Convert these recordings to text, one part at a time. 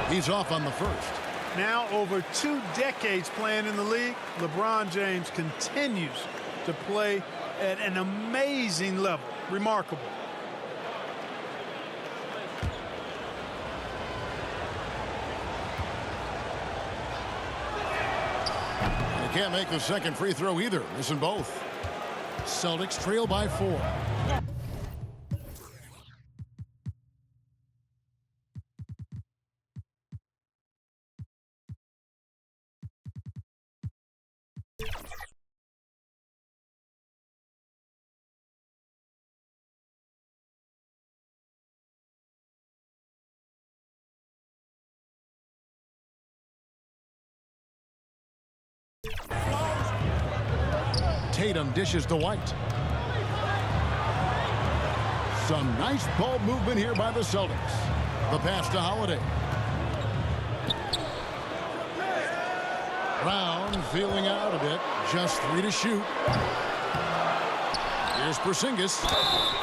He's off on the first. Now over 2 decades playing in the league, LeBron James continues to play at an amazing level. Remarkable. He can't make the second free throw either. Missing both. Celtics trail by 4. Tatum dishes to White. Some nice ball movement here by the Celtics. The pass to Holiday. Brown feeling out a bit. Just 3 to shoot. Here's Porzingis.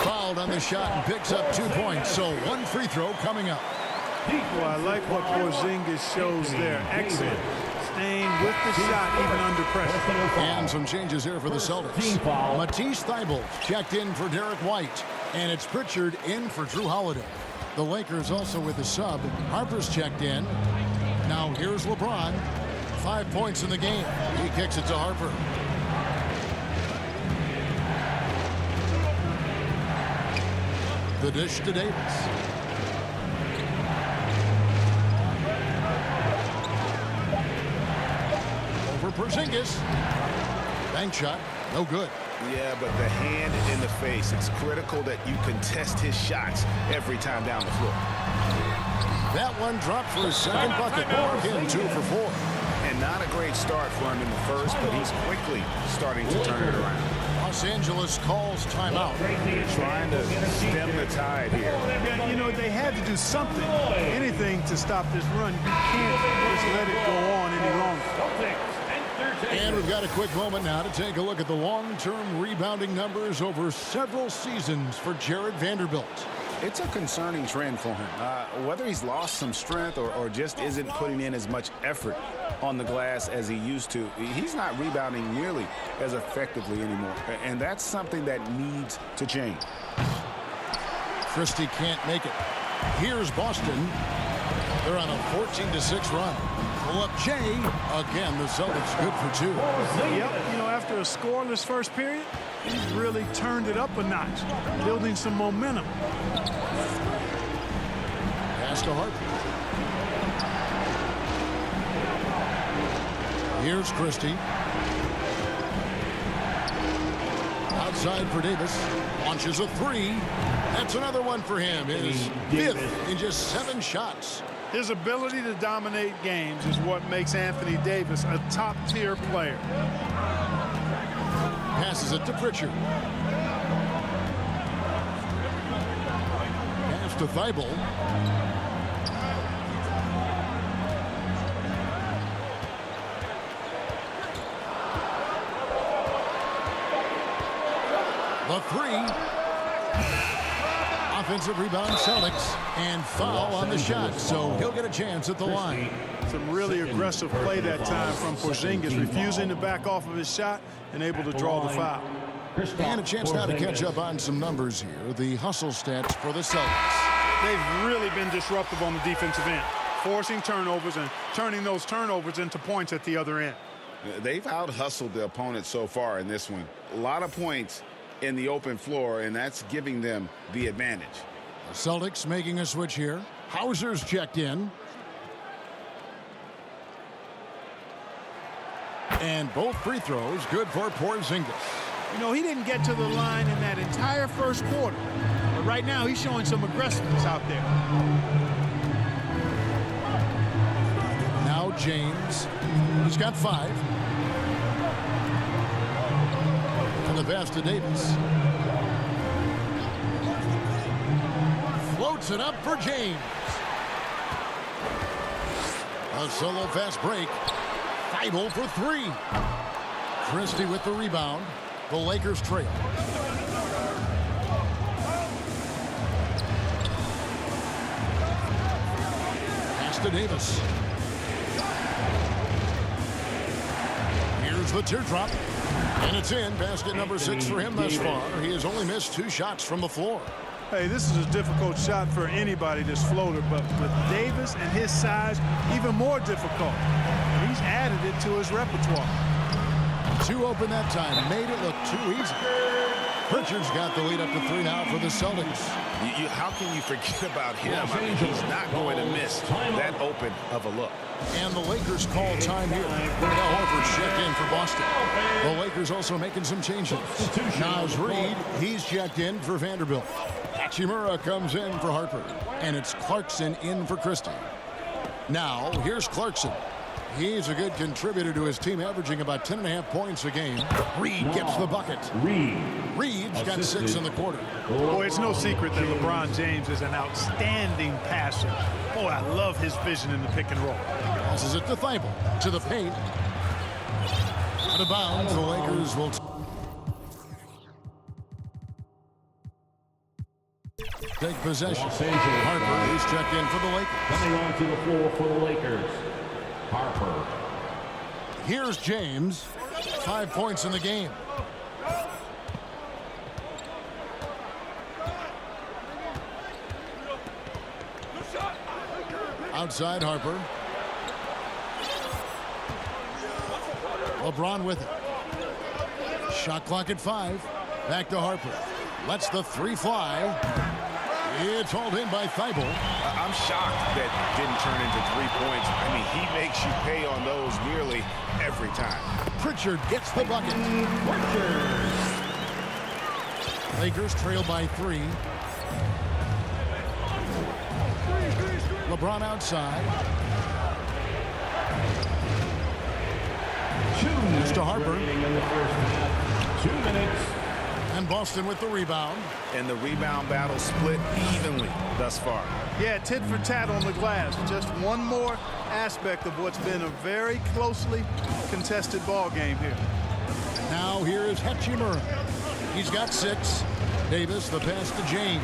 Fouled on the shot and picks up 2 points. So 1 free throw coming up. Well, I like what Porzingis shows there. Excellent. Staying with the shot even under pressure. And some changes here for the Celtics. Matisse Thybulle checked in for Derek White. And it's Pritchard in for Drew Holiday. The Lakers also with a sub. Harper's checked in. Now here's LeBron. 5 points in the game. He kicks it to Harper. The dish to Davis. Porzingis. Bank shot. No good. Yeah, but the hand in the face. It's critical that you contest his shots every time down the floor. That one dropped for his second bucket. Again, 2 for 4. And not a great start for him in the first, but he's quickly starting to turn it around. Los Angeles calls timeout. Trying to stem the tide here. You know, they had to do something, anything to stop this run. You can't just let it go on any longer. And we've got a quick moment now to take a look at the long-term rebounding numbers over several seasons for Jared Vanderbilt. It's a concerning trend for him. Whether he's lost some strength or just isn't putting in as much effort on the glass as he used to, he's not rebounding nearly as effectively anymore. And that's something that needs to change. Christie can't make it. Here's Boston. They're on a 14-6 run. Pull up Jay. Again, the Celtics good for 2. Yep, you know, after a scoreless first period, he's really turned it up a notch, building some momentum. Pass to Harper. Here's Christie. Outside for Davis. Launches a 3. That's another one for him. His 5th in just 7 shots. His ability to dominate games is what makes Anthony Davis a top-tier player. Passes it to Pritchard. Pass to Thybulle. The 3. Offensive rebound Celtics, and foul on the shot, so he'll get a chance at the line. Some really aggressive play that time from Porzingis, refusing to back off of his shot and able to draw the foul. And a chance now to catch up on some numbers here. The hustle stats for the Celtics. They've really been disruptive on the defensive end, forcing turnovers and turning those turnovers into points at the other end. They've out-hustled the opponent so far in this one. A lot of points in the open floor, and that's giving them the advantage. The Celtics making a switch here. Hauser's checked in. And both free throws good for Porzingis. You know, he didn't get to the line in that entire first quarter, but right now he's showing some aggressiveness out there. Now James. He's got 5. The pass to Davis. Floats it up for James. A solo fast break. Thybulle for 3. Christie with the rebound. The Lakers trail. Pass to Davis. Here's the teardrop. And it's in. Basket number 6 for him thus far. He has only missed 2 shots from the floor. Hey, this is a difficult shot for anybody, this floater, but with Davis and his size, even more difficult. He's added it to his repertoire. 2 open that time. Made it look too easy. Pritchard's got the lead up to 3 now for the Celtics. How can you forget about him? I mean, he's not going to miss that open of a look. And the Lakers call time here. Now Horford's checked in for Boston. The Lakers also making some changes. Naz Reid, he's checked in for Vanderbilt. Hachimura comes in for Harper. And it's Clarkson in for Christie. Now, here's Clarkson. He's a good contributor to his team, averaging about 10.5 points a game. Reid gets the bucket. Reid's got 6 in the quarter. Boy, it's no secret that LeBron James is an outstanding passer. Boy, I love his vision in the pick and roll. Passes it to Thibault. To the paint. Out of bounds, the Lakers will take possession. Harper is checked in for the Lakers. Coming onto the floor for the Lakers, Harper. Here's James. 5 points in the game. Outside Harper. LeBron with it. Shot clock at 5. Back to Harper. Lets the 3 fly. It's hauled in by Thibault. I'm shocked that didn't turn into 3 points. I mean, he makes you pay on those nearly every time. Pritchard gets the bucket. Lakers trail by 3. LeBron outside. It's to Harper. In the first half. 2 minutes. And Boston with the rebound. And the rebound battle split evenly thus far. Yeah, tit for tat on the glass. Just one more aspect of what's been a very closely contested ball game here. Now here is Hachimura. He's got 6. Davis, the pass to James.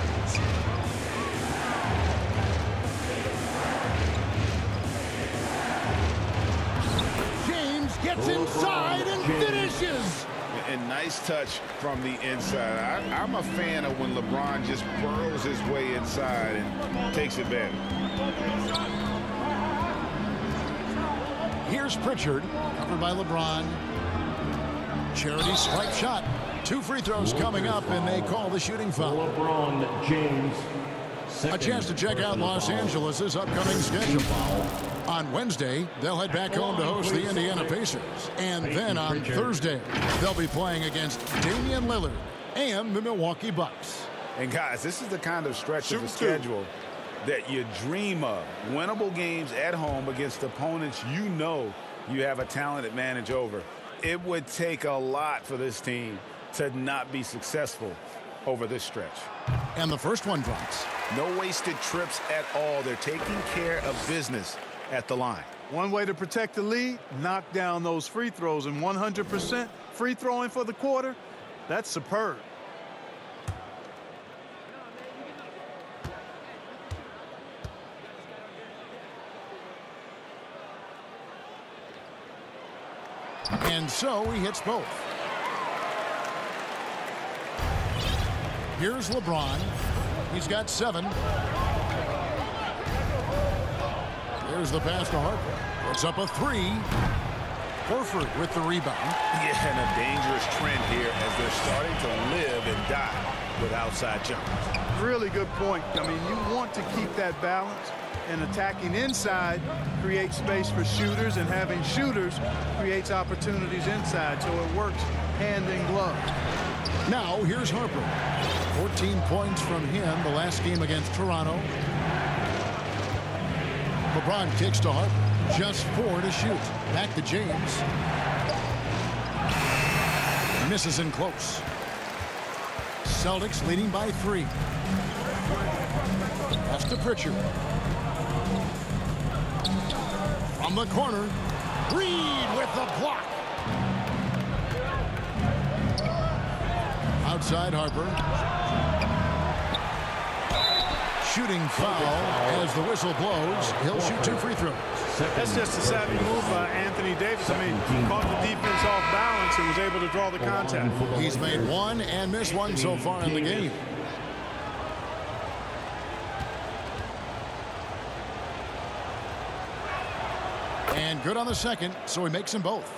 James gets inside and finishes. And nice touch from the inside. I'm a fan of when LeBron just burrows his way inside and takes advantage. Here's Pritchard, covered by LeBron. Charity stripe shot. 2 free throws coming up, and they call the shooting foul. LeBron James. A chance to check out Los Angeles' upcoming schedule. On Wednesday, they'll head back home to host the Indiana Pacers. And then on Thursday, they'll be playing against Damian Lillard and the Milwaukee Bucks. And guys, this is the kind of stretch of the schedule that you dream of. Winnable games at home against opponents you know you have a talent advantage over. It would take a lot for this team to not be successful over this stretch. And the first one drops. No wasted trips at all. They're taking care of business at the line. One way to protect the lead, knock down those free throws, and 100% free throwing for the quarter, that's superb. And so he hits both. Here's LeBron. He's got 7. There's the pass to Harper. Puts up a 3. Horford with the rebound. Yeah, and a dangerous trend here as they're starting to live and die with outside jumpers. Really good point. I mean, you want to keep that balance, and attacking inside creates space for shooters, and having shooters creates opportunities inside, so it works hand in glove. Now here's Harper. 14 points from him the last game against Toronto. LeBron kicks to Harper. Just 4 to shoot. Back to James. Misses in close. Celtics leading by 3. Pass to Pritchard. From the corner. Reid with the block. Outside Harper. Shooting foul as the whistle blows. He'll shoot 2 free throws. That's just a savvy move by Anthony Davis. I mean, caught the defense off balance and was able to draw the contact. He's made 1 and missed 1 so far in the game. And good on the second, so he makes them both.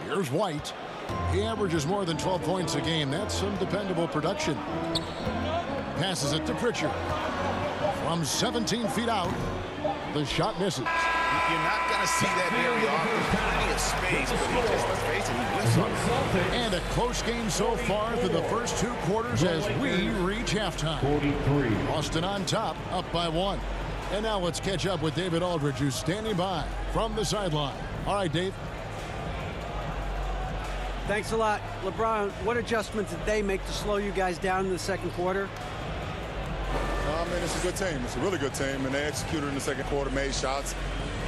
Here's White. He averages more than 12 points a game. That's some dependable production. Passes it to Pritchard. From 17 feet out, the shot misses. You're not going to see that very often. Plenty of space, but he just, let's face it, he whiffs on it. And a close game so far through the first 2 quarters as we reach halftime. 43. Boston on top, up by 1. And now let's catch up with David Aldridge, who's standing by from the sideline. All right, Dave. Thanks a lot. LeBron, what adjustments did they make to slow you guys down in the second quarter? I mean, it's a good team. It's a really good team, and they executed in the second quarter, made shots,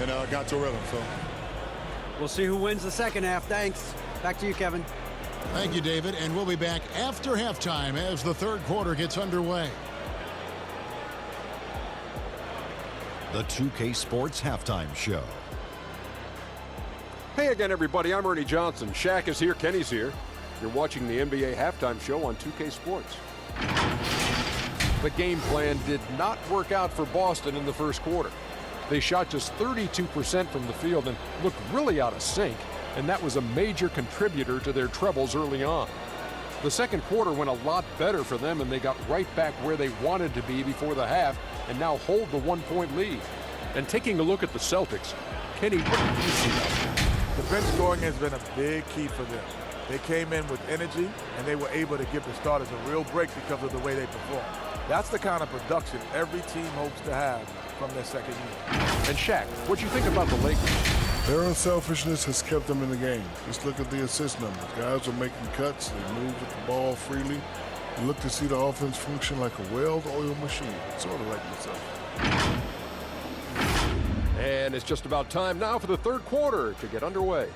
and got to a rhythm. So We'll see who wins the second half. Thanks. Back to you, Kevin. Thank you, David. And we'll be back after halftime as the third quarter gets underway. The 2K Sports Halftime Show. Hey again, everybody. I'm Ernie Johnson. Shaq is here. Kenny's here. You're watching the NBA Halftime Show on 2K Sports. The game plan did not work out for Boston in the first quarter. They shot just 32% from the field and looked really out of sync, and that was a major contributor to their troubles early on. The second quarter went a lot better for them, and they got right back where they wanted to be before the half and now hold the 1-point lead. And taking a look at the Celtics, Kenny, what did you see out there? The bench scoring has been a big key for them. They came in with energy, and they were able to give the starters a real break because of the way they performed. That's the kind of production every team hopes to have from their second year. And Shaq, what do you think about the Lakers? their unselfishness has kept them in the game. Just look at the assist numbers. Guys are making cuts. They move with the ball freely. You look to see the offense function like a well-oiled machine, sort of like myself. And it's just about time now for the third quarter to get underway.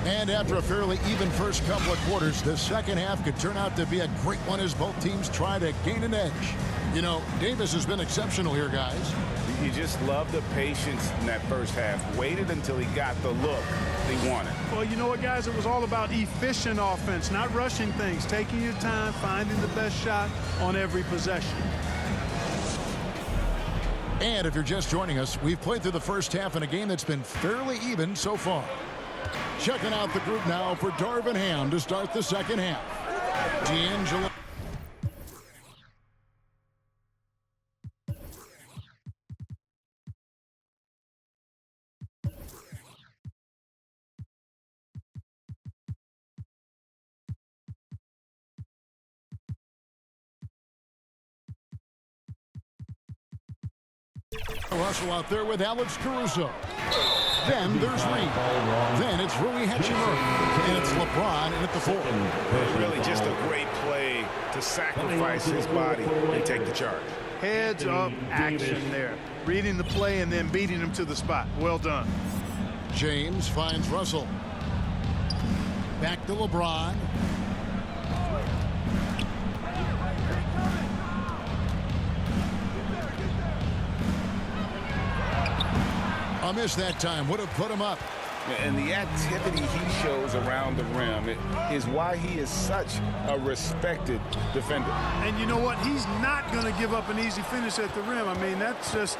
And after a fairly even first couple of quarters, the second half could turn out to be a great one as both teams try to gain an edge. You know, Davis has been exceptional here, guys. You just love the patience in that first half. Waited until he got the look he wanted. Well, you know what, guys? It was all about efficient offense, not rushing things, taking your time, finding the best shot on every possession. And if you're just joining us, we've played through the first half in a game that's been fairly even so far. Checking out the group now for Darvin Ham to start the second half. D'Angelo. Russell out there with Alex Caruso. Then there's Reed. Then it's Rui Hachimura. And it's LeBron in at the fourth. Really just a great play to sacrifice his body and take the charge. Heads up action there. Reading the play and then beating him to the spot. Well done. James finds Russell. Back to LeBron. A miss that time would have put him up. And the activity he shows around the rim is why he is such a respected defender. And you know what? He's not going to give up an easy finish at the rim. I mean, that's just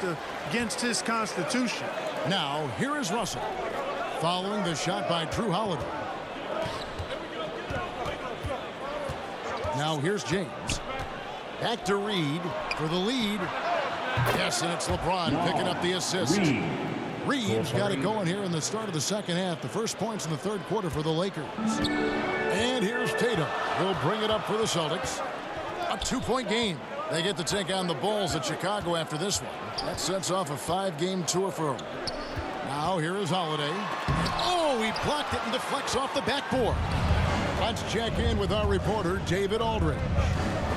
against his constitution. Now, here is Russell. Following the shot by Drew Holiday. Now, here's James. Back to Reed for the lead. Yes, and it's LeBron picking up the assist. Reed's got it going here in the start of the second half. The first points in the third quarter for the Lakers. And here's Tatum. He'll bring it up for the Celtics. A two-point game. They get to take on the Bulls at Chicago after this one. That sets off a five-game tour for him. Now here is Holiday. Oh, he blocked it and deflects off the backboard. Let's check in with our reporter, David Aldridge.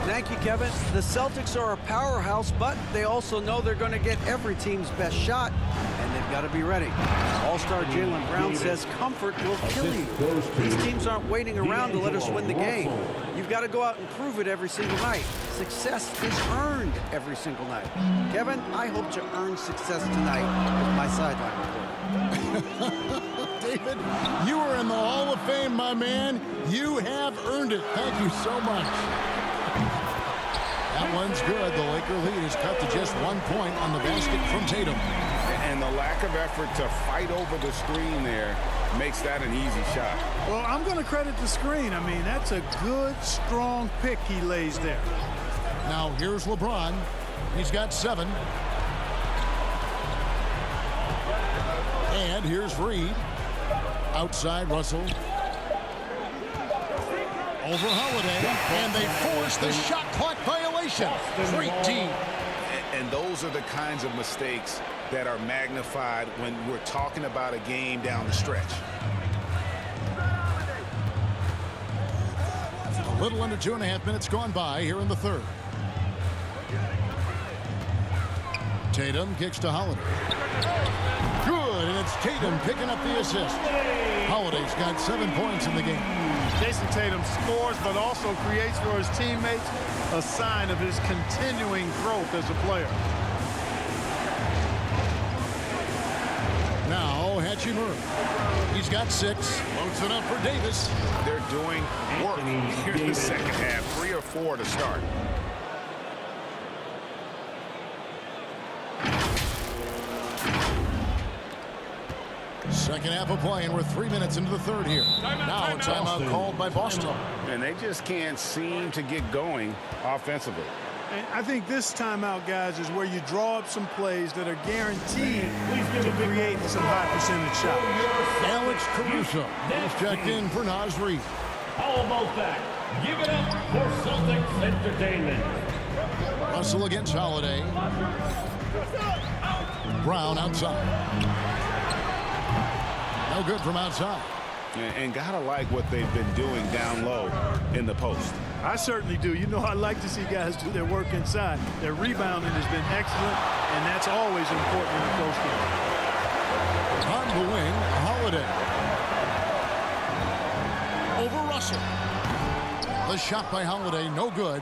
Thank you, Kevin. The Celtics are a powerhouse, but they also know they're going to get every team's best shot, and they've got to be ready. All-star Jaylen Brown says comfort will kill you. These teams aren't waiting around to let us win the game. You've got to go out and prove it every single night. Success is earned every single night. Kevin, I hope to earn success tonight with my sideline report. David, you are in the Hall of Fame, my man. You have earned it. Thank you so much. That one's good. The Laker lead is cut to just 1 point on the basket from Tatum. And the lack of effort to fight over the screen there makes that an easy shot. Well, I'm going to credit the screen. I mean, that's a good, strong pick he lays there. Now here's LeBron. He's got 7. And here's Reed. Outside Russell. Over Holiday. And they force the shot clock violation. Great team. And those are the kinds of mistakes that are magnified when we're talking about a game down the stretch. A little under 2.5 minutes gone by here in the third. Tatum kicks to Holiday. Good, and it's Tatum picking up the assist. Holiday's got 7 points in the game. Jason Tatum scores, but also creates for his teammates a sign of his continuing growth as a player. Now Hachimura. He's got 6. Loads it up for Davis. They're doing work here in the second half. 3 or 4 to start. Second half of play, and we're 3 minutes into the third here. Now a timeout called by Boston. And they just can't seem to get going offensively. And I think this timeout, guys, is where you draw up some plays that are guaranteed to create some high percentage shots. Alex Caruso is checked in for Naz Reid. How about that? Give it up for Celtics Entertainment. Russell against Holiday. Brown outside. No good from outside. And gotta like what they've been doing down low in the post. I certainly do. You know, I like to see guys do their work inside. Their rebounding has been excellent, and that's always important in a close game. On the wing, Holiday. Over Russell. The shot by Holiday, no good.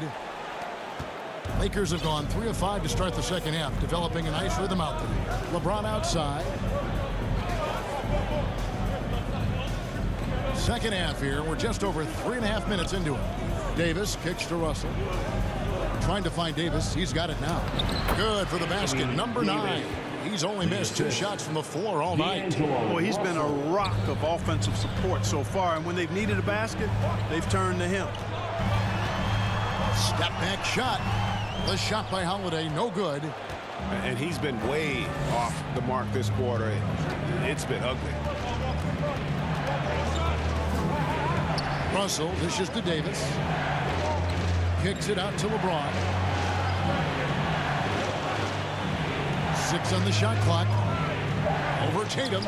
Lakers have gone 3 of 5 to start the second half, developing a nice rhythm out there. LeBron outside. Second half here. We're just over 3.5 minutes into it. Davis kicks to Russell. Trying to find Davis. He's got it now. Good for the basket. Number 9. He's only missed 2 shots from the floor all night. Boy, he's been a rock of offensive support so far, and when they've needed a basket, they've turned to him. Step back shot. The shot by Holiday, no good. And he's been way off the mark this quarter. It's been ugly. Russell dishes to Davis. Kicks it out to LeBron. 6 on the shot clock. Over Tatum.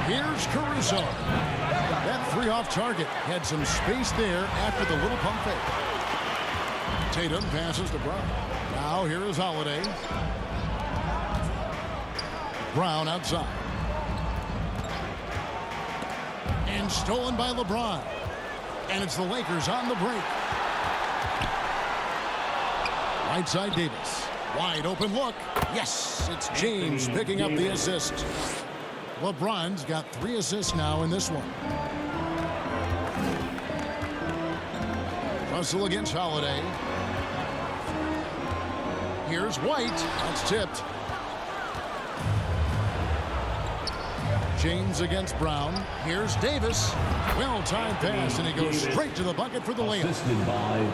Here's Caruso. That 3 off target. Had some space there after the little pump fake. Tatum passes to Brown. Now here is Holiday. Brown outside. And stolen by LeBron. And it's the Lakers on the break. Right side Davis. Wide open look. Yes, it's James picking up the assist. LeBron's got 3 assists now in this one. Russell against Holiday. Here's White. That's tipped. James against Brown. Here's Davis. Well-timed pass, and he goes straight to the bucket for the layup.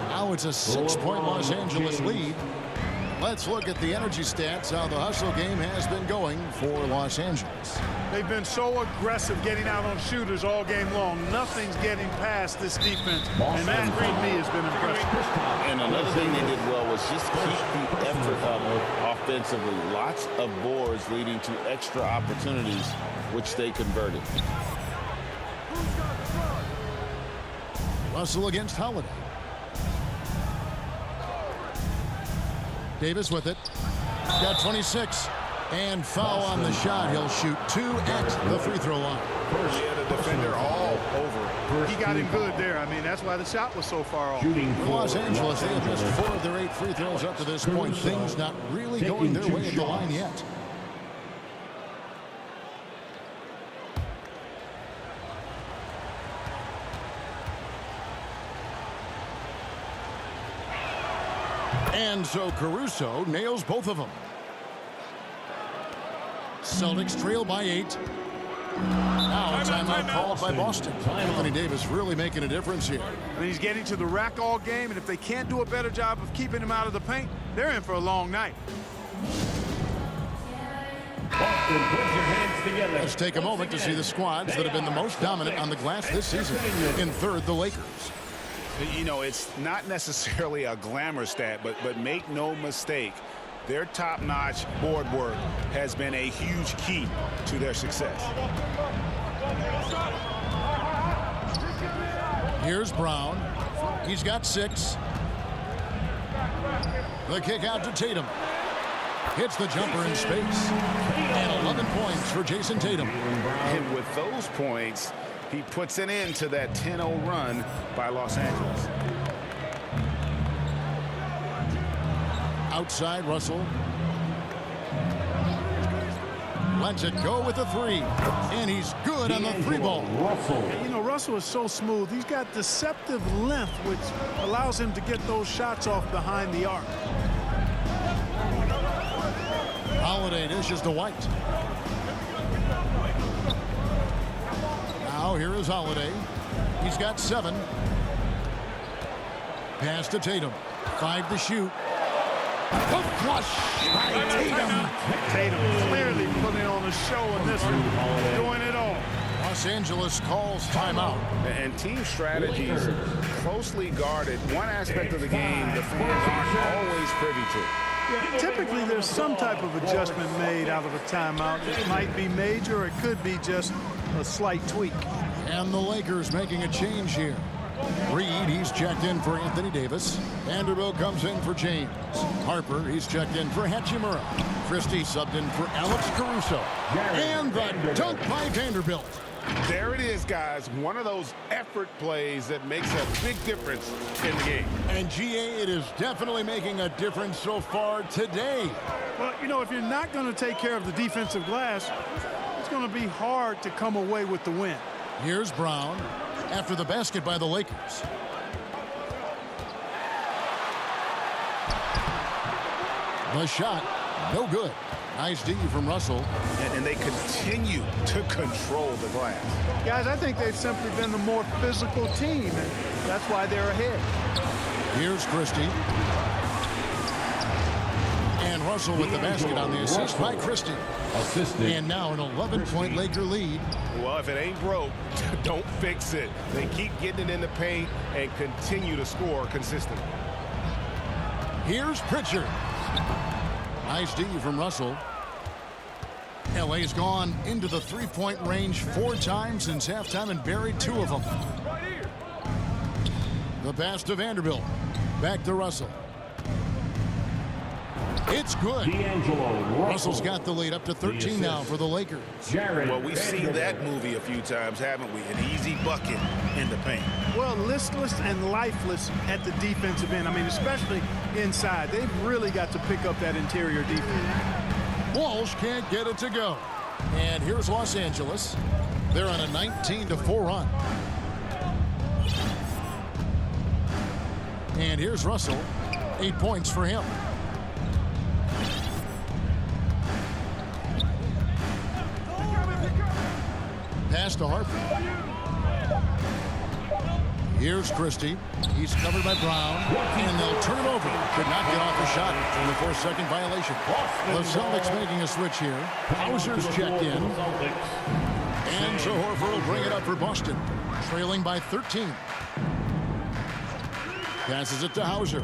Now it's a 6-point Los Angeles lead. Let's look at the energy stats, how the hustle game has been going for Los Angeles. They've been so aggressive getting out on shooters all game long. Nothing's getting past this defense, and that, for me, has been impressive. And another thing they did well was just keep the effort up offensively. Lots of boards leading to extra opportunities, which they converted. Russell against Holiday. Davis with it. He's got 26. And foul on the shot. He'll shoot 2 at the free throw line. Yeah, the defender all over. He got him good there. I mean, that's why the shot was so far off. Los Angeles, they have missed 4 of their 8 free throws up to this point. Things not really going their way at the line yet. And so Caruso nails both of them. Celtics trail by 8. Now a timeout called by Boston. Anthony Davis really making a difference here. I mean, he's getting to the rack all game, and if they can't do a better job of keeping him out of the paint, they're in for a long night. Boston, put your hands together. Let's take a moment to see the squads that have been the most dominant on the glass this season. In third, the Lakers. You know, it's not necessarily a glamour stat, but make no mistake, their top-notch board work has been a huge key to their success. Here's Brown. He's got 6. The kick out to Tatum. Hits the jumper in space. And 11 points for Jason Tatum. And with those points, he puts an end to that 10-0 run by Los Angeles. Outside Russell. Lets it go with the 3. And he's good on the 3 ball. You know, Russell is so smooth. He's got deceptive length, which allows him to get those shots off behind the arc. Holiday dishes to White. Now here is Holiday. He's got 7. Pass to Tatum. 5 to shoot. The flush by Tatum. Tatum clearly putting on a show in this one, doing it all. Los Angeles calls timeout. And team strategies closely guarded. One aspect of the game the fans aren't always privy to. Yeah, typically, there's some type of adjustment made out of a timeout. It might be major, or it could be just a slight tweak. And the Lakers making a change here. Reed, he's checked in for Anthony Davis. Vanderbilt comes in for James. Harper, he's checked in for Hachimura. Christie subbed in for Alex Caruso. And the dunk by Vanderbilt. There it is, guys. One of those effort plays that makes a big difference in the game. And GA, it is definitely making a difference so far today. Well, you know, if you're not going to take care of the defensive glass, it's going to be hard to come away with the win. Here's Brown after the basket by the Lakers. The shot, no good. Nice D from Russell. And they continue to control the glass. Guys, I think they've simply been the more physical team, and that's why they're ahead. Here's Christie. And Russell with the basket on the assist by Christie. And now an 11-point Laker lead. Well, if it ain't broke, don't fix it. They keep getting it in the paint and continue to score consistently. Here's Pritchard. Nice D from Russell. LA's gone into the 3-point range 4 times since halftime and buried 2 of them. The pass to Vanderbilt. Back to Russell. It's good. Russell's got the lead up to 13 now for the Lakers. Well, we've seen that movie a few times, haven't we? An easy bucket in the paint. Well, listless and lifeless at the defensive end. I mean, especially inside. They've really got to pick up that interior defense. Walsh can't get it to go. And here's Los Angeles. They're on a 19-4 run. And here's Russell. 8 points for him. Pass to Harper. Here's Christie. He's covered by Brown. And they'll turn it over. Could not get off the shot from the 4-second violation. The Celtics making a switch here. Hauser's checked in. And so Horford will bring it up for Boston. Trailing by 13. Passes it to Hauser.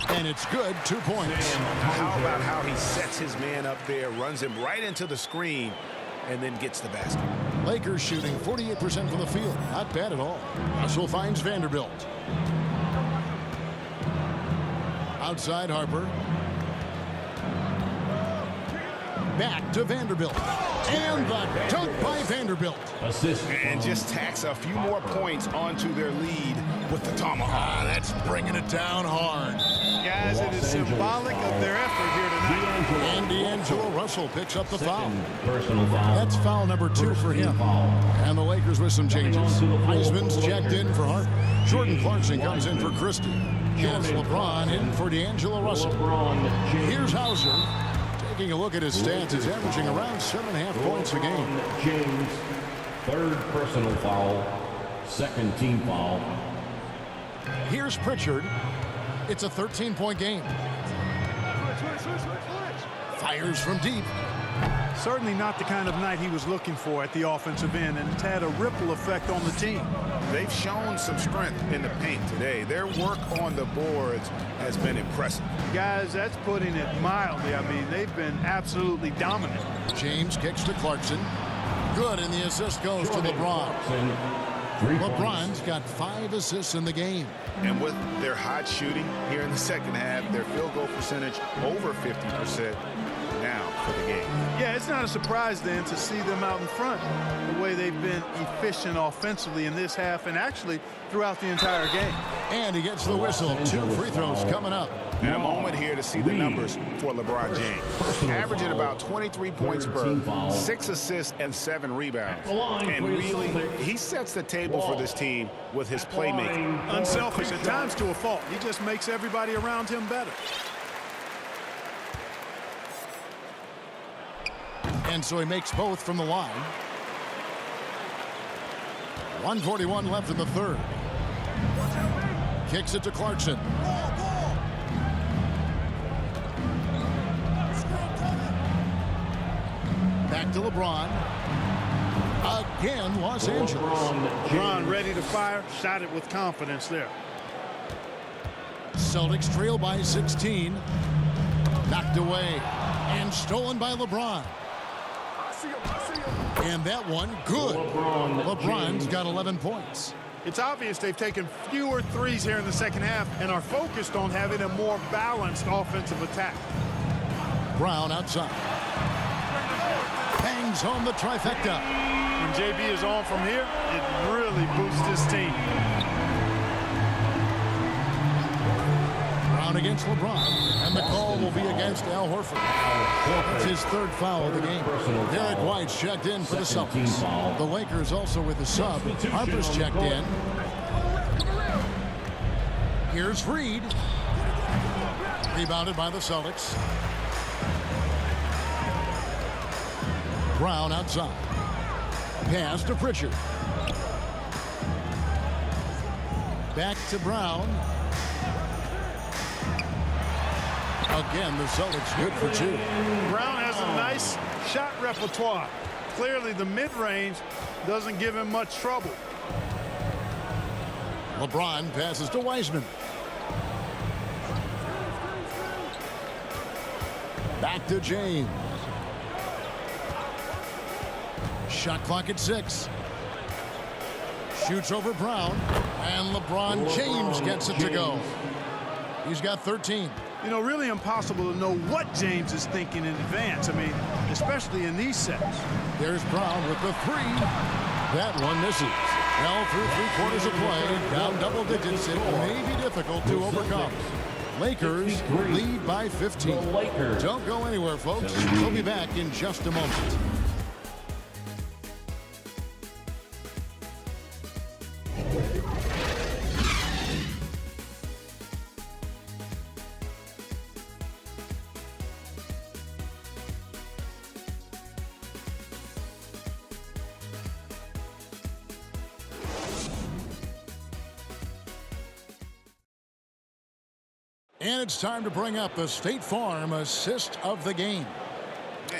And it's good, 2 points. How about how he sets his man up there, runs him right into the screen, and then gets the basket. Lakers shooting 48% from the field. Not bad at all. Russell finds Vanderbilt. Outside Harper. Back to Vanderbilt. And the dunk by Vanderbilt. Assist. And just tacks a few more points onto their lead with the tomahawk. That's bringing it down hard. Guys, it is symbolic of their effort here tonight. And D'Angelo Russell picks up the foul. Personal foul. That's foul number 2 for him. And the Lakers with some changes. Heisman's checked in for Hart. Jordan Clarkson comes in for Christie. James LeBron in for D'Angelo Russell. Here's Hauser. Taking a look at his stats, he's averaging around 7.5 points a game. James, third personal foul, second team foul. Here's Pritchard. It's a 13-point game. Fires from deep. Certainly not the kind of night he was looking for at the offensive end, and it's had a ripple effect on the team. They've shown some strength in the paint today. Their work on the boards has been impressive. Guys, that's putting it mildly. I mean, they've been absolutely dominant. James kicks to Clarkson. Good, and the assist goes to LeBron. LeBron's got 5 assists in the game. And with their hot shooting here in the second half, their field goal percentage over 50% now for the game. Yeah, it's not a surprise then to see them out in front the way they've been efficient offensively in this half and actually throughout the entire game. And he gets the whistle. 2 free throws coming up. And a moment here to see the numbers for LeBron James. Averaging about 23 points per, 6 assists and 7 rebounds. And really, he sets the table for this team with his playmaking. Unselfish at times to a fault. He just makes everybody around him better. And so he makes both from the line. 1:41 left in the third. Kicks it to Clarkson. Back to LeBron. Again, Los Angeles. LeBron ready to fire. Shot it with confidence there. Celtics trail by 16. Knocked away and stolen by LeBron. And that one, good. LeBron's got 11 points. It's obvious they've taken fewer threes here in the second half and are focused on having a more balanced offensive attack. Brown outside. Bangs home the trifecta. When JB is on from here, it really boosts his team. Brown against LeBron, and the call will be against Al Horford. That's his 3rd foul of the game. Derek White's checked in for the Celtics. The Lakers also with the sub. Harper's checked in. Here's Reed. Rebounded by the Celtics. Brown outside. Pass to Pritchard. Back to Brown. Again, the Celtics good for 2. Brown has a nice shot repertoire. Clearly, the mid-range doesn't give him much trouble. LeBron passes to Wiseman. Back to James. Shot clock at 6. Shoots over Brown. And LeBron James gets it to go. He's got 13. You know, really impossible to know what James is thinking in advance. I mean, especially in these sets. There's Brown with the 3. That one misses. Well, through 3/4 of play, down double digits, it may be difficult to overcome. Lakers lead by 15. Don't go anywhere, folks. We'll be back in just a moment. And it's time to bring up the State Farm assist of the game.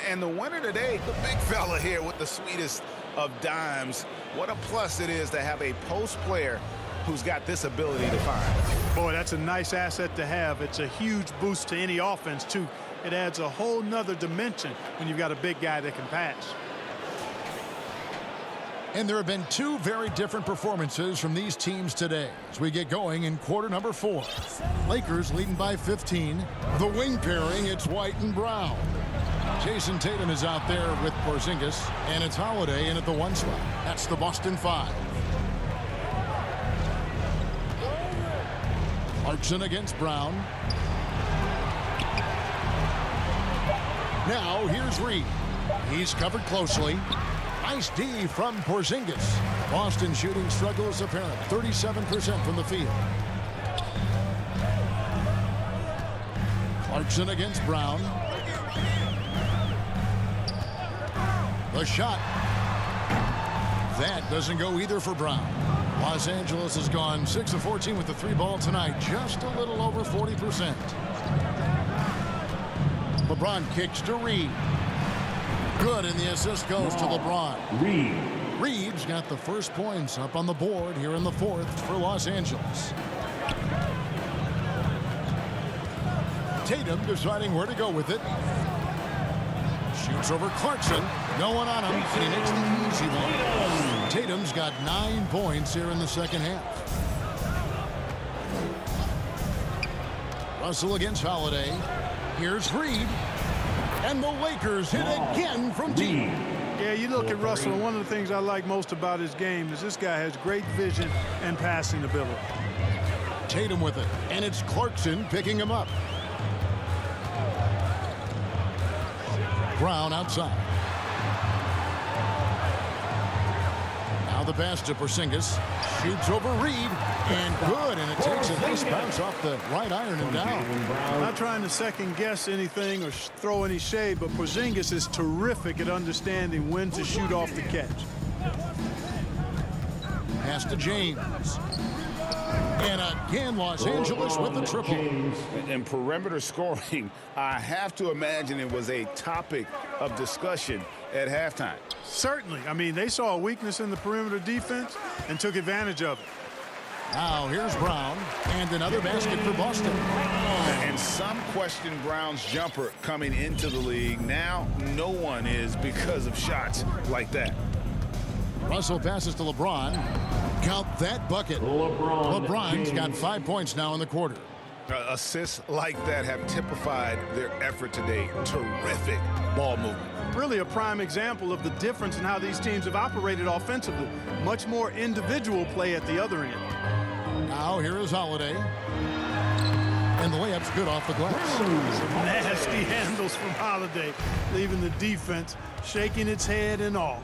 And the winner today, the big fella here with the sweetest of dimes. What a plus it is to have a post player who's got this ability to find. Boy, that's a nice asset to have. It's a huge boost to any offense, too. It adds a whole nother dimension when you've got a big guy that can pass. And there have been two very different performances from these teams today as we get going in quarter number 4. Lakers leading by 15. The wing pairing, it's White and Brown. Jason Tatum is out there with Porzingis, and it's Holiday in at the 1 spot. That's the Boston 5. Clarkson against Brown. Now here's Reed. He's covered closely. Nice D from Porzingis. Boston shooting struggles apparent. 37% from the field. Clarkson against Brown. The shot. That doesn't go either for Brown. Los Angeles has gone 6 of 14 with the 3 ball tonight. Just a little over 40%. LeBron kicks to Reed. Good, and the assist goes to LeBron. Reed's got the first points up on the board here in the 4th for Los Angeles. Tatum deciding where to go with it. Shoots over Clarkson. No one on him, and he makes the easy one. Tatum's got 9 points here in the second half. Russell against Holiday. Here's Reed. And the Lakers hit again from deep. Yeah, you look at Russell, and one of the things I like most about his game is this guy has great vision and passing ability. Tatum with it, and it's Clarkson picking him up. Brown outside. Now the pass to Porzingis. Shoots over Reed, and good, and it takes a nice bounce off the right iron and down. I'm not trying to second-guess anything or throw any shade, but Porzingis is terrific at understanding when to shoot off the catch. Pass to James. And again, Los Angeles with the triple. And perimeter scoring, I have to imagine it was a topic of discussion at halftime. Certainly. I mean, they saw a weakness in the perimeter defense and took advantage of it. Now here's Brown, and another basket for Boston. And some question Brown's jumper coming into the league. Now no one is because of shots like that. Russell passes to LeBron. Count that bucket. LeBron's got 5 points now in the quarter. Assists like that have typified their effort today. Terrific ball movement. Really a prime example of the difference in how these teams have operated offensively. Much more individual play at the other end. Now here is Holiday. And the layup's good off the glass. Some nasty handles from Holiday, leaving the defense shaking its head and all.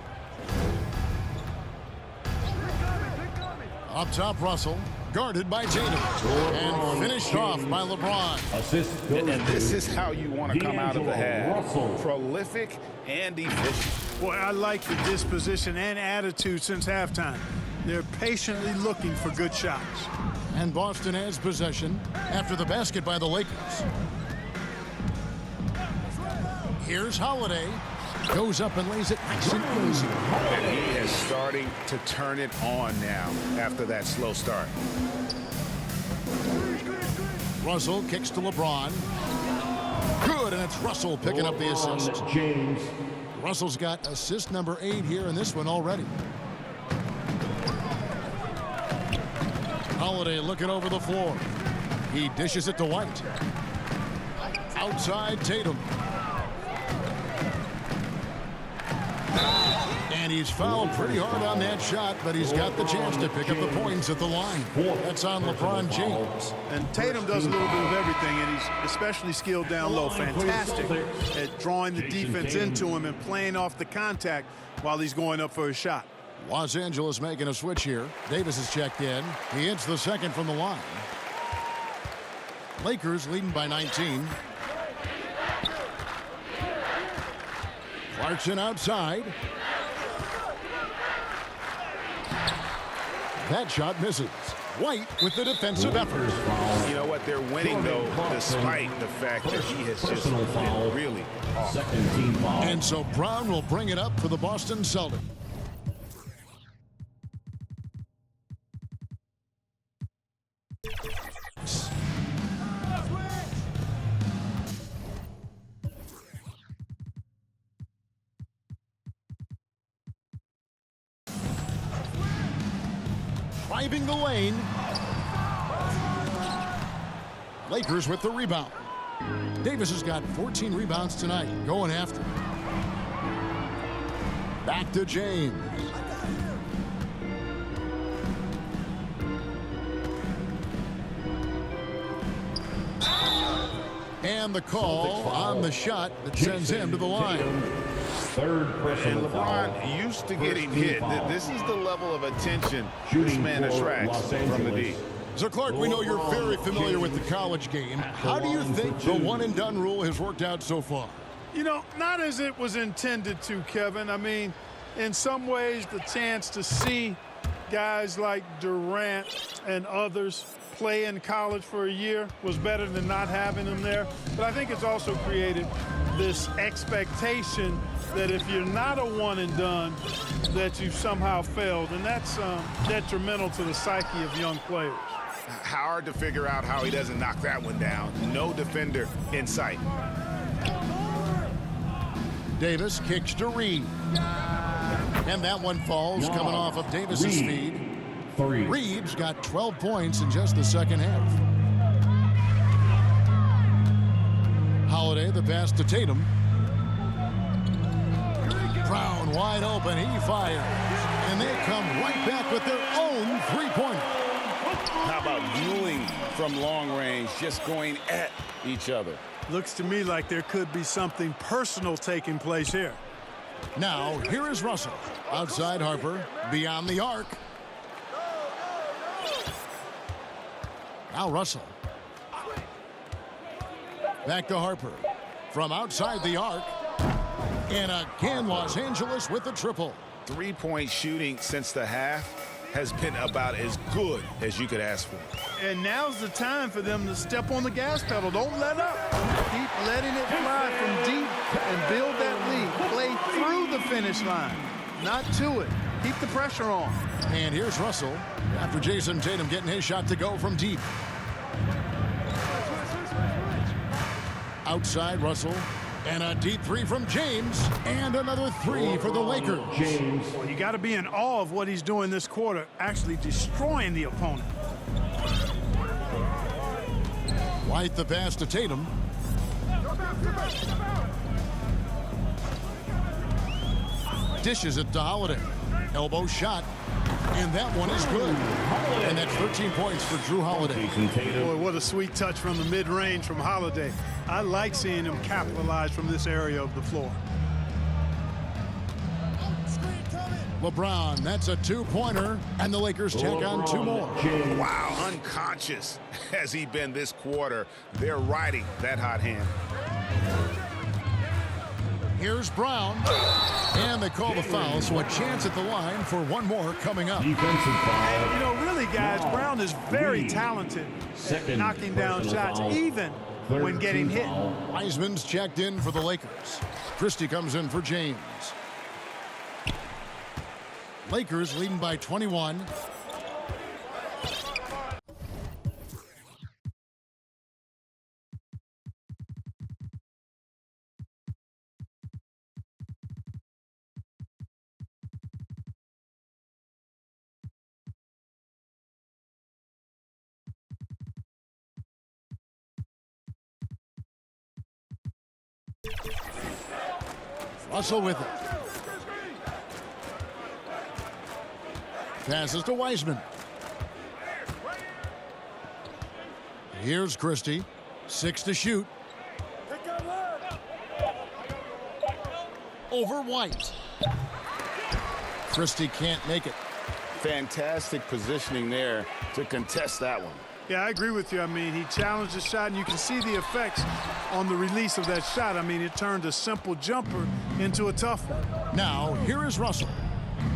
Up top, Russell, guarded by Tatum, and finished off by LeBron. And this is how you want to come out of the half. Prolific and efficient. Boy, I like the disposition and attitude since halftime. They're patiently looking for good shots. And Boston has possession after the basket by the Lakers. Here's Holiday. Goes up and lays it nice and easy. And he is starting to turn it on now after that slow start. Russell kicks to LeBron. Good, and it's Russell picking up the assist. James. Russell's got assist number 8 here in this one already. Holiday looking over the floor. He dishes it to White. Outside Tatum. And he's fouled pretty hard on that shot, but he's got the chance to pick up the points at the line. That's on LeBron James. And Tatum does a little bit of everything, and he's especially skilled down low. Fantastic at drawing the defense into him and playing off the contact while he's going up for a shot. Los Angeles making a switch here. Davis is checked in. He hits the second from the line. Lakers leading by 19. Clarkson outside. That shot misses. White with the defensive effort. You know what? They're winning, though, despite the fact that he has just been really off. And so Brown will bring it up for the Boston Celtics. driving the lane. Lakers with the rebound. Davis has got 14 rebounds tonight, going after. Back to James. And the call on the shot that sends him to the line. Third And personal foul. LeBron used to getting hit. Foul. This is the level of attention this Shooting man for attracts Los from the D. Angeles. So, Clark, we know you're very familiar with the college game. How do you think the one-and-done rule has worked out so far? You know, not as it was intended to, Kevin. I mean, in some ways, the chance to see guys like Durant and others play in college for a year was better than not having them there. But I think it's also created this expectation that if you're not a one-and-done, that you've somehow failed. And that's detrimental to the psyche of young players. Hard to figure out how he doesn't knock that one down. No defender in sight. Davis kicks to Reed. And that one falls coming off of Davis's feed. Reed's got 12 points in just the second half. Holiday, the pass to Tatum. Brown wide open, he fires. And they come right back with their own three-pointer. How about dueling from long range, just going at each other? Looks to me like there could be something personal taking place here. Now, here is Russell. Outside Harper, beyond the arc. Now Russell. Back to Harper. From outside the arc. And again, Los Angeles with the triple. Three-point shooting since the half has been about as good as you could ask for. And now's the time for them to step on the gas pedal. Don't let up. Keep letting it fly from deep and build that lead. Play through the finish line, not to it. Keep the pressure on. And here's Russell after Jason Tatum getting his shot to go from deep. Outside Russell. And a deep three from James. And another three for the Lakers. Well, you got to be in awe of what he's doing this quarter, actually destroying the opponent. White the pass to Tatum. Dishes it to Holiday. Elbow shot. And that one is good. And that's 13 points for Drew Holiday. Boy, what a sweet touch from the mid-range from Holiday. I like seeing him capitalize from this area of the floor. LeBron, that's a two-pointer. And the Lakers check on two more. Wow, unconscious has he been this quarter. They're riding that hot hand. Here's Brown. And they call the foul, so a chance at the line for one more coming up. Defensive foul. And, you know, really, guys, Brown is very talented at knocking down shots, even when getting hit. Wiseman's checked in for the Lakers. Christie comes in for James. Lakers leading by 21. Russell with it. Passes to Wiseman. Here's Christie. 6 to shoot. Over White. Christie can't make it. Fantastic positioning there to contest that one. Yeah, I agree with you. I mean, he challenged the shot, and you can see the effects on the release of that shot. I mean, it turned a simple jumper into a tough one. Now, here is Russell.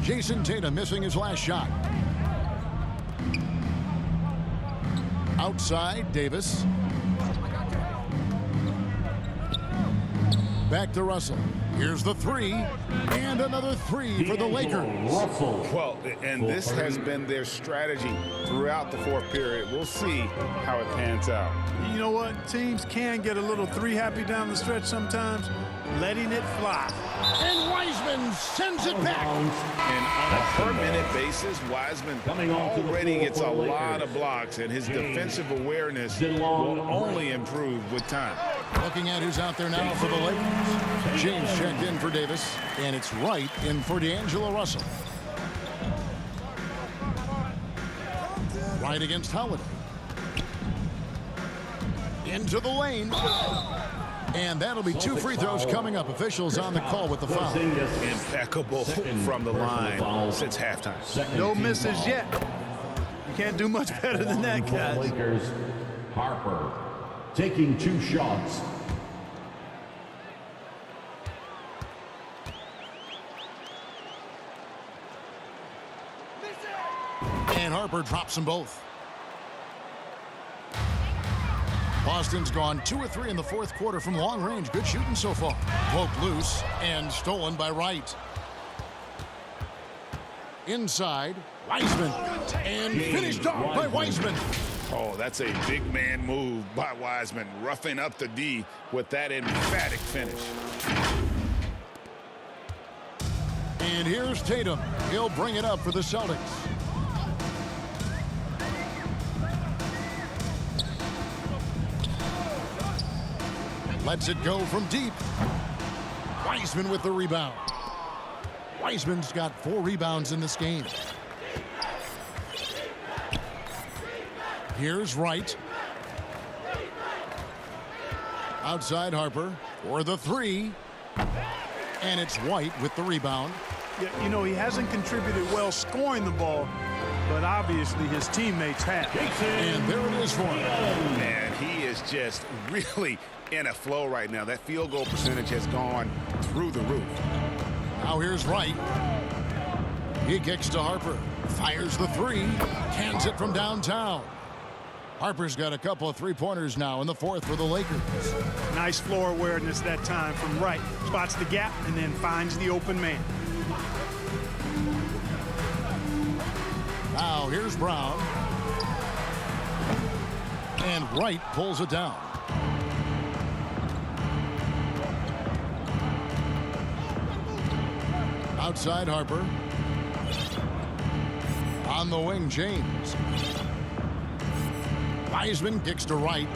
Jason Tatum missing his last shot. Outside, Davis. Back to Russell. Here's the three. And another three for the Lakers. Well, and this has been their strategy throughout the fourth period. We'll see how it pans out. You know what? Teams can get a little three happy down the stretch sometimes. Letting it fly. And Wiseman Wiseman sends it back. And on a per-minute basis, Wiseman already gets a lot of blocks, and his defensive awareness will only improve with time. Looking at who's out there now for the Lakers. James checked in for Davis, and it's Wright in for D'Angelo Russell. Wright against Holiday. Into the lane. And that'll be 2 free throws coming up. Officials on the call with the foul. Impeccable from the line since halftime. No misses yet. You can't do much better than that, guys. Lakers, Harper taking 2 shots. And Harper drops them both. Boston's gone 2 of 3 in the fourth quarter from long range. Good shooting so far. Poked loose and stolen by Wright. Inside, Wiseman. And finished off by Wiseman. Oh, that's a big man move by Wiseman, roughing up the D with that emphatic finish. And here's Tatum. He'll bring it up for the Celtics. Lets it go from deep. Wiseman with the rebound. Wiseman's got 4 rebounds in this game. Here's Wright. Outside Harper for the 3. And it's White with the rebound. Yeah, you know, he hasn't contributed well scoring the ball, but obviously his teammates have. And there it is for him. Man, he is just really in a flow right now. That field goal percentage has gone through the roof. Now here's Wright. He kicks to Harper. Fires the 3. Cans it from downtown. Harper's got a couple of 3-pointers now in the fourth for the Lakers. Nice floor awareness that time from Wright. Spots the gap and then finds the open man. Now here's Brown. And Wright pulls it down. Outside Harper. On the wing, James. Wiseman kicks to Wright.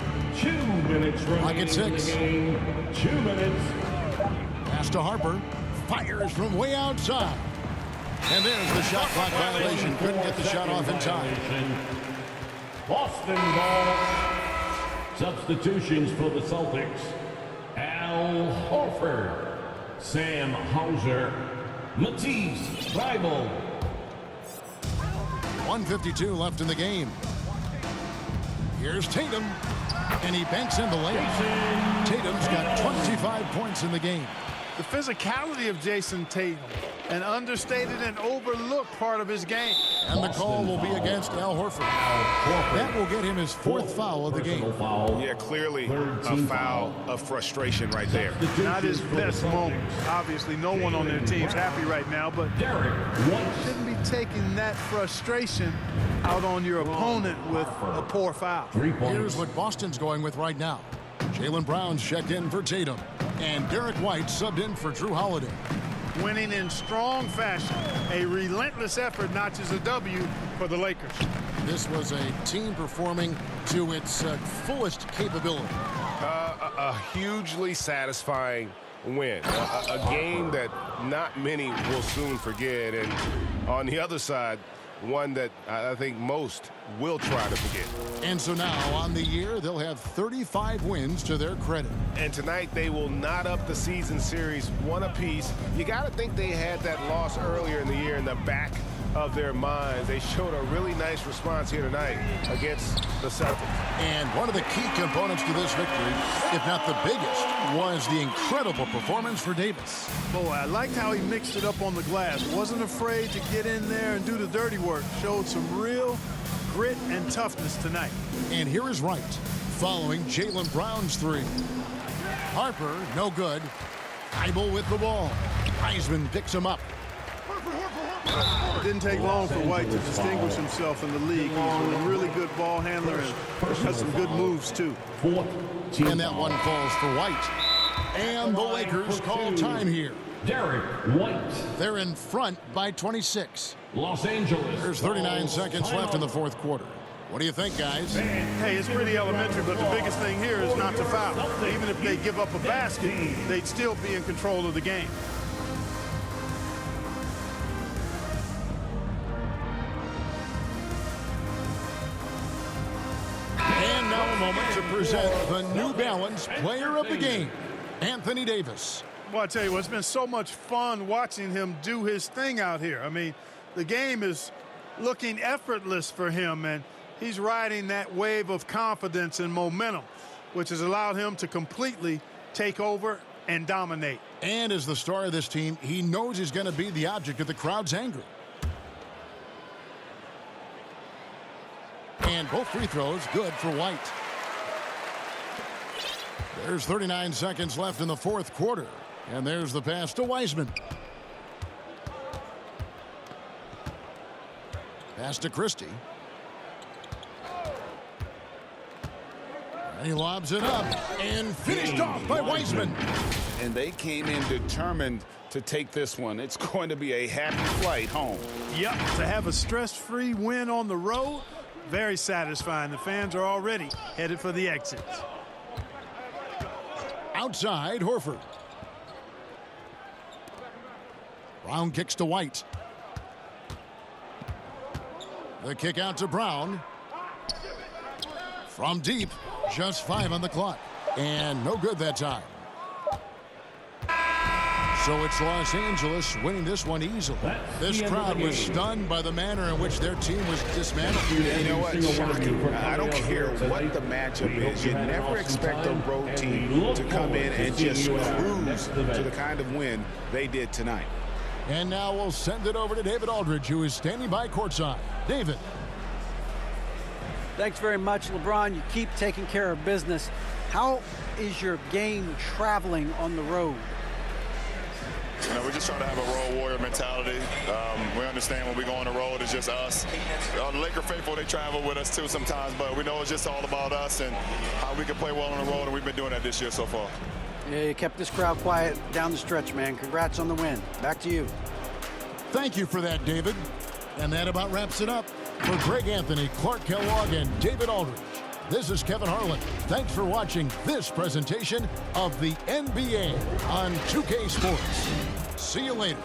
2 minutes remaining at 6. in the game. 2 minutes. Pass to Harper. Fires from way outside. And there's the shot clock violation. Couldn't get the shot off in time. Boston ball. Substitutions for the Celtics. Al Horford. Sam Hauser. Matisse Thybulle. 1:52 left in the game. Here's Tatum. And he banks in the lane. Tatum's got 25 points in the game. The physicality of Jason Tatum, an understated and overlooked part of his game. And the call will be against Al Horford. That will get him his 4th foul of the game. Yeah, clearly a foul of frustration right there. Not his best moment. Obviously, no one on their team's happy right now, but shouldn't be taking that frustration out on your opponent with a poor foul. Here's what Boston's going with right now. Jaylen Brown's checked in for Tatum. And Derek White subbed in for Drew Holiday. Winning in strong fashion. A relentless effort notches a W for the Lakers. This was a team performing to its fullest capability. A hugely satisfying win. A game that not many will soon forget. And on the other side, one that I think most will try to forget. And so now on the year, they'll have 35 wins to their credit. And tonight they will knot up the season series 1 apiece. You got to think they had that loss earlier in the year in the back of their minds. They showed a really nice response here tonight against the Celtics. And one of the key components to this victory, if not the biggest, was the incredible performance for Davis. Boy, I liked how he mixed it up on the glass. Wasn't afraid to get in there and do the dirty work. Showed some real grit and toughness tonight. And here is Wright following Jaylen Brown's 3. Harper, no good. Thybulle with the ball. Wiseman picks him up. It didn't take long for White to distinguish himself in the league. He's a really good ball handler and has some good moves, too. And that one falls for White. And the Lakers call time here. Derek White. They're in front by 26. Los Angeles. There's 39 seconds left in the fourth quarter. What do you think, guys? Hey, it's pretty elementary, but the biggest thing here is not to foul. Even if they give up a basket, they'd still be in control of the game. And now a moment to present the New Balance Player of the Game, Anthony Davis. Well, I tell you what, it's been so much fun watching him do his thing out here. I mean, the game is looking effortless for him, and he's riding that wave of confidence and momentum, which has allowed him to completely take over and dominate. And as the star of this team, he knows he's going to be the object of the crowd's anger. And both free throws good for White. There's 39 seconds left in the fourth quarter. And there's the pass to Wiseman. Pass to Christie. And he lobs it up and finished off by Wiseman. And they came in determined to take this one. It's going to be a happy flight home. Yep, to have a stress-free win on the road, very satisfying. The fans are already headed for the exits. Outside, Horford. Brown kicks to White. The kick out to Brown. From deep, just 5 on the clock. And no good that time. So it's Los Angeles winning this one easily. This crowd was stunned by the manner in which their team was dismantled. You know what? Shocking. I don't care what the matchup is. You never expect a road team to come in and just cruise to the kind of win they did tonight. And now we'll send it over to David Aldridge, who is standing by courtside. David. Thanks very much, LeBron. You keep taking care of business. How is your game traveling on the road? You know, we're just trying to have a road warrior mentality. We understand when we go on the road, it's just us. The Laker faithful, they travel with us too sometimes, but we know it's just all about us and how we can play well on the road, and we've been doing that this year so far. Yeah, you kept this crowd quiet down the stretch, man. Congrats on the win. Back to you. Thank you for that, David. And that about wraps it up. For Greg Anthony, Clark Kellogg, and David Aldridge, this is Kevin Harlan. Thanks for watching this presentation of the NBA on 2K Sports. See you later.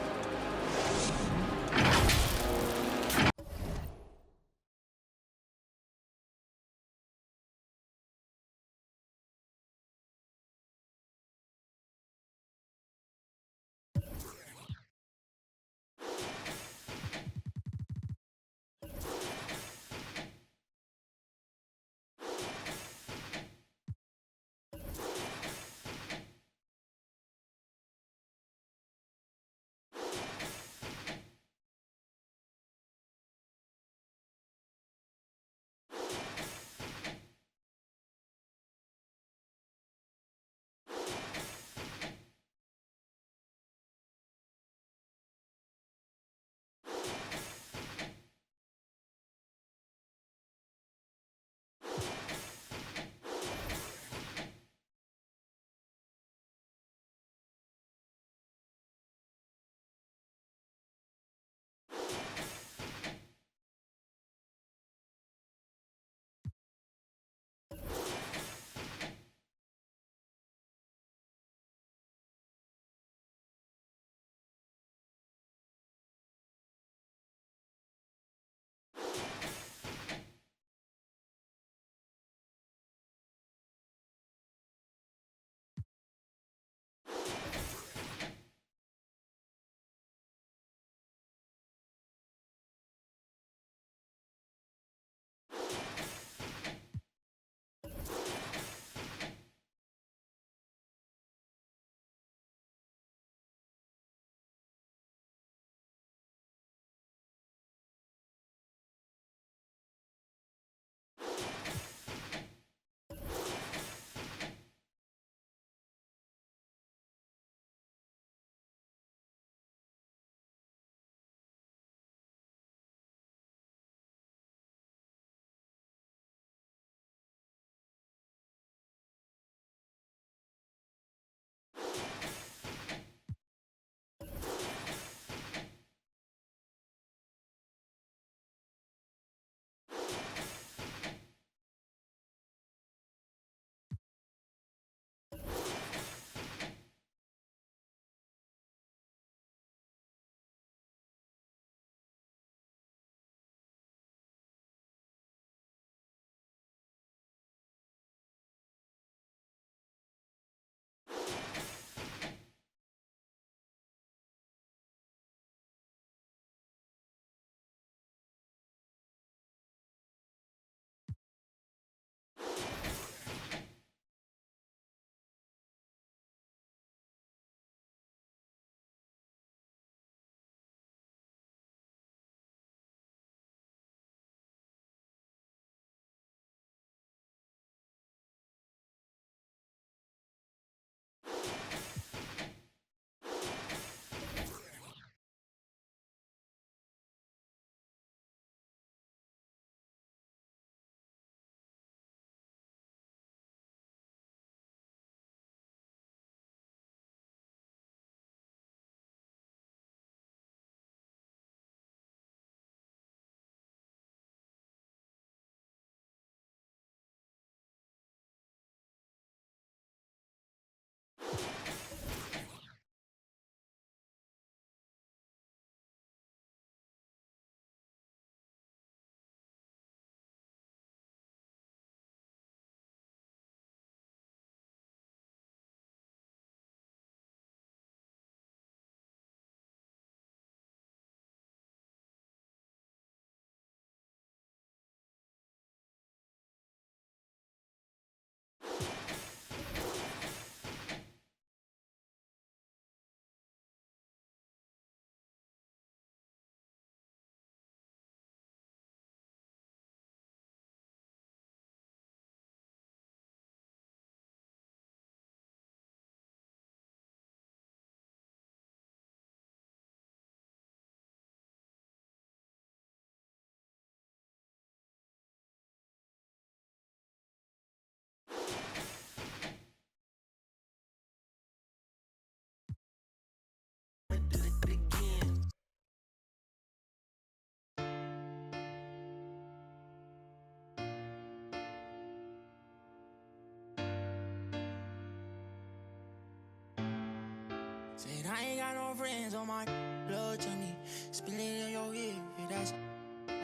Said I ain't got no friends on my blood to me. Spill it in your ear, that's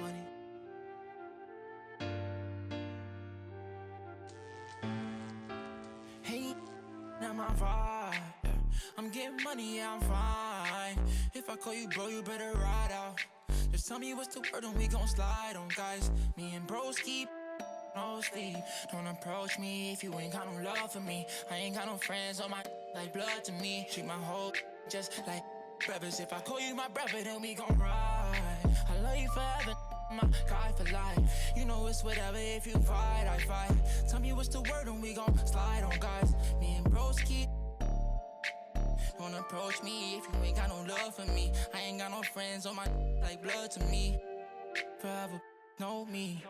money. Hey, not my vibe. I'm getting money, yeah, I'm fine. If I call you bro, you better ride out. Just tell me what's the word and we gon' slide on, guys. Me and bros keep no sleep. Don't approach me if you ain't got no love for me. I ain't got no friends on my like blood to me. Treat my whole just like brothers. If I call you my brother, then we gon' ride. I love you forever, my guy for life. You know it's whatever, if you fight, I fight. Tell me what's the word and we gon' slide on, guys. Me and bros keep. Don't approach me if you ain't got no love for me. I ain't got no friends on my like blood to me. Forever know me.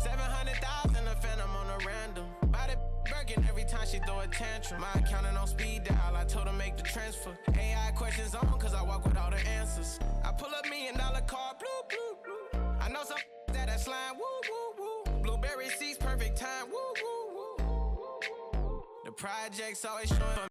700,000 a phantom on a random. Buy the Birkin every time she throw a tantrum. My accountant on speed dial, I told her make the transfer. AI questions on cause I walk with all the answers. I pull up $1 million car, blue, blue, blue. I know some that slime, woo, woo, woo. Blueberry seats, perfect time, woo, woo, woo. The projects always showing